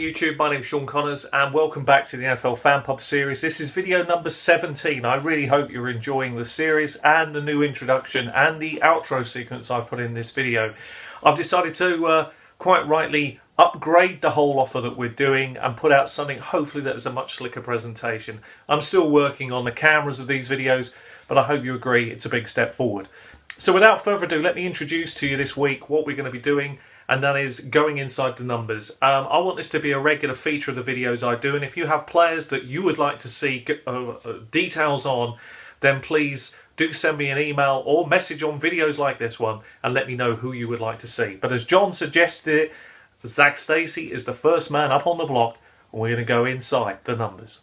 YouTube, my name's Sean Connors and welcome back to the NFL Fan Pub series. This is video number 17. I really hope you're enjoying the series and the new introduction and the outro sequence I've put in this video. I've decided to, quite rightly, upgrade the whole offer that we're doing and put out something hopefully that is a much slicker presentation. I'm still working on the cameras of these videos, but I hope you agree it's a big step forward. So without further ado, let me introduce to you this week what we're going to be doing, and that is going inside the numbers. I want this to be a regular feature of the videos I do, and if you have players that you would like to see details on, then please do send me an email or message on videos like this one and let me know who you would like to see. But as John suggested it, Zac Stacy is the first man up on the block, and we're going to go inside the numbers.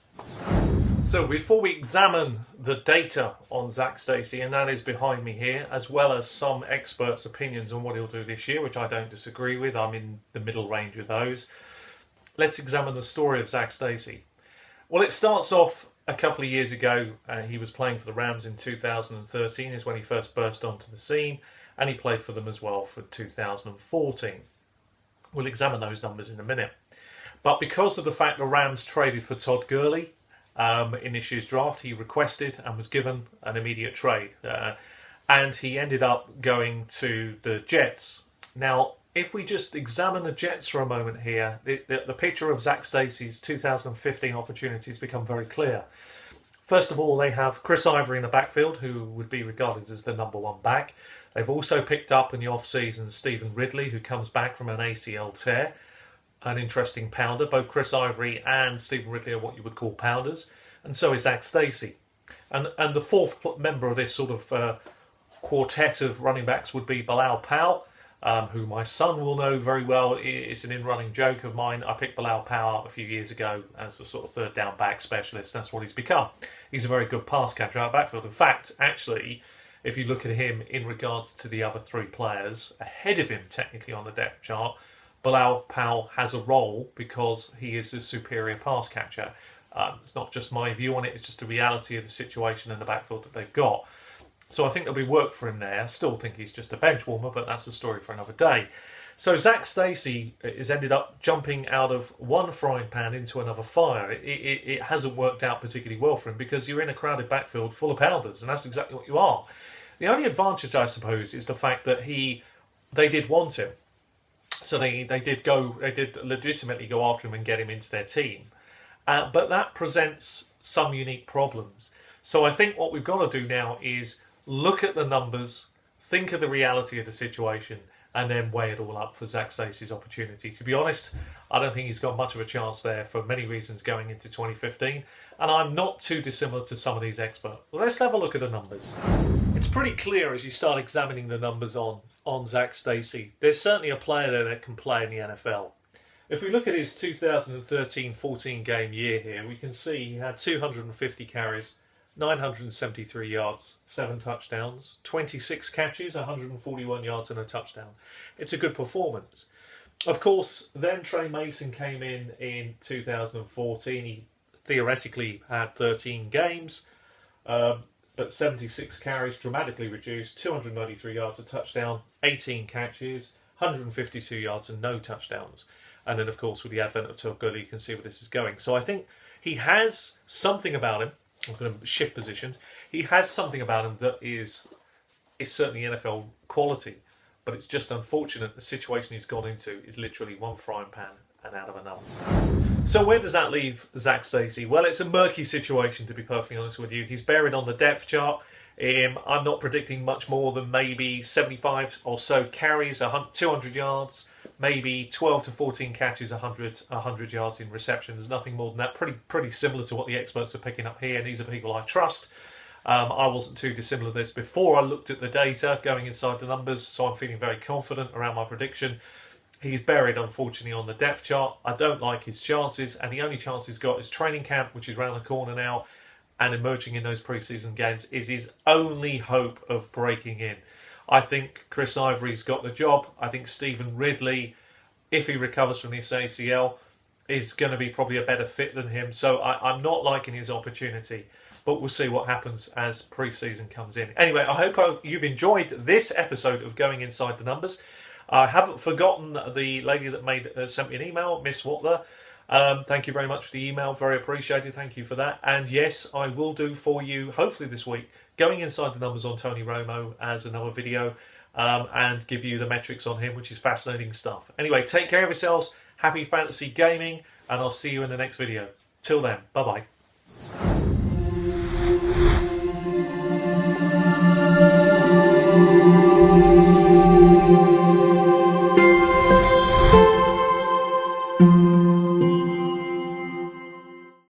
So before we examine the data on Zac Stacy, and that is behind me here, as well as some experts' opinions on what he'll do this year, which I don't disagree with, I'm in the middle range of those, let's examine the story of Zac Stacy. Well, it starts off a couple of years ago. He was playing for the Rams in 2013 is when he first burst onto the scene, and he played for them as well for 2014. We'll examine those numbers in a minute. But because of the fact the Rams traded for Todd Gurley in this year's draft, he requested and was given an immediate trade. And he ended up going to the Jets. Now, if we just examine the Jets for a moment here, the picture of Zac Stacy's 2015 opportunities become very clear. First of all, they have Chris Ivory in the backfield, who would be regarded as the #1 back. They've also picked up in the off-season Stephen Ridley, who comes back from an ACL tear. An interesting pounder. Both Chris Ivory and Stephen Ridley are what you would call pounders, and so is Zac Stacy. And the fourth member of this sort of quartet of running backs would be Bilal Powell, who my son will know very well. It's an in-running joke of mine. I picked Bilal Powell up a few years ago as a sort of third down back specialist. That's what he's become. He's a very good pass catcher out of backfield. In fact, actually, if you look at him in regards to the other three players ahead of him technically on the depth chart, Bilal Powell has a role because he is a superior pass catcher. It's not just my view on it, it's just the reality of the situation in the backfield that they've got. So I think there'll be work for him there. I still think he's just a bench warmer, but that's a story for another day. So Zac Stacy has ended up jumping out of one frying pan into another fire. It hasn't worked out particularly well for him because you're in a crowded backfield full of pounders, and that's exactly what you are. The only advantage, I suppose, is the fact that they did want him. So they did legitimately go after him and get him into their team. But that presents some unique problems. So I think what we've got to do now is look at the numbers, think of the reality of the situation, and then weigh it all up for Zac Stacy's opportunity. To be honest, I don't think he's got much of a chance there for many reasons going into 2015, and I'm not too dissimilar to some of these experts. Well, let's have a look at the numbers. It's pretty clear as you start examining the numbers on Zac Stacy. There's certainly a player there that can play in the NFL. If we look at his 2013-14 game year here, we can see he had 250 carries, 973 yards, 7 touchdowns, 26 catches, 141 yards and a touchdown. It's a good performance. Of course, then Trey Mason came in 2014. He theoretically had 13 games, but 76 carries, dramatically reduced, 293 yards, a touchdown, 18 catches, 152 yards and no touchdowns. And then, of course, with the advent of Todd Gurley, you can see where this is going. So I think he has something about him. I'm going to shift positions. He has something about him that is certainly NFL quality, but it's just unfortunate the situation he's gone into is literally one frying pan and out of another. So where does that leave Zac Stacy? Well, it's a murky situation, to be perfectly honest with you. He's buried on the depth chart. I'm not predicting much more than maybe 75 or so carries, 200 yards, maybe 12 to 14 catches, 100 yards in reception. There's nothing more than that. Pretty similar to what the experts are picking up here, and these are people I trust. I wasn't too dissimilar to this before I looked at the data going inside the numbers, so I'm feeling very confident around my prediction. He's buried, unfortunately, on the depth chart. I don't like his chances, and the only chance he's got is training camp, which is around the corner now, and emerging in those preseason games is his only hope of breaking in. I think Chris Ivory's got the job. I think Stephen Ridley, if he recovers from this ACL, is going to be probably a better fit than him. So I'm not liking his opportunity, but we'll see what happens as preseason comes in. Anyway, I hope you've enjoyed this episode of Going Inside the Numbers. I haven't forgotten the lady that sent me an email, Miss Watler. Thank you very much for the email, very appreciated, thank you for that. And yes, I will do for you, hopefully this week, going inside the numbers on Tony Romo as another video, and give you the metrics on him, which is fascinating stuff. Anyway, take care of yourselves, happy fantasy gaming, and I'll see you in the next video. Till then, bye-bye.